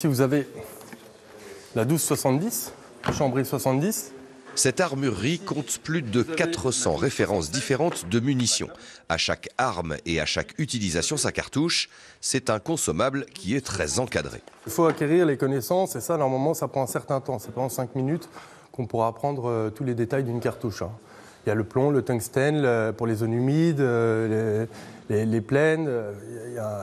Si vous avez la 1270, Chambry 70. Cette armurerie compte plus de 400 références différentes de munitions. À chaque arme et à chaque utilisation sa cartouche, c'est un consommable qui est très encadré. Il faut acquérir les connaissances et ça, normalement, ça prend un certain temps. C'est pendant 5 minutes qu'on pourra apprendre tous les détails d'une cartouche. Il y a le plomb, le tungstène pour les zones humides, les plaines.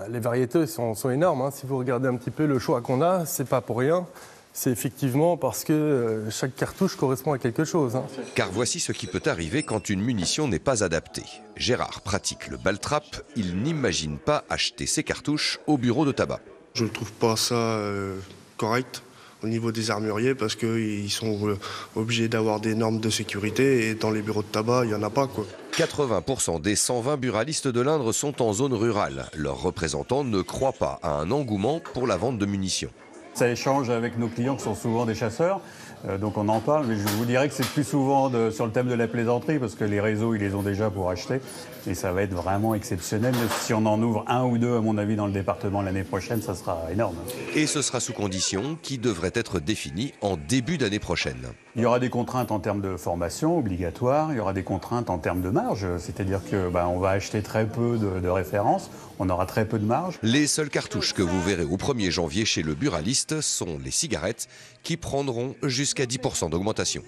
Les variétés sont énormes. Si vous regardez un petit peu le choix qu'on a, c'est pas pour rien. C'est effectivement parce que chaque cartouche correspond à quelque chose. Car voici ce qui peut arriver quand une munition n'est pas adaptée. Gérard pratique le ball-trap. Il n'imagine pas acheter ses cartouches au bureau de tabac. Je ne trouve pas ça correct au niveau des armuriers parce qu'ils sont obligés d'avoir des normes de sécurité et dans les bureaux de tabac, il n'y en a pas, quoi. 80% des 120 buralistes de l'Indre sont en zone rurale. Leurs représentants ne croient pas à un engouement pour la vente de munitions. Ça échange avec nos clients qui sont souvent des chasseurs, donc on en parle, mais je vous dirais que c'est plus souvent sur le thème de la plaisanterie parce que les réseaux, ils les ont déjà pour acheter et ça va être vraiment exceptionnel. Si on en ouvre un ou deux, à mon avis, dans le département l'année prochaine, ça sera énorme. Et ce sera sous conditions qui devraient être définies en début d'année prochaine. Il y aura des contraintes en termes de formation obligatoire, il y aura des contraintes en termes de marge, c'est-à-dire que on va acheter très peu de références, on aura très peu de marge. Les seules cartouches que vous verrez au 1er janvier chez le buraliste sont les cigarettes qui prendront jusqu'à 10% d'augmentation.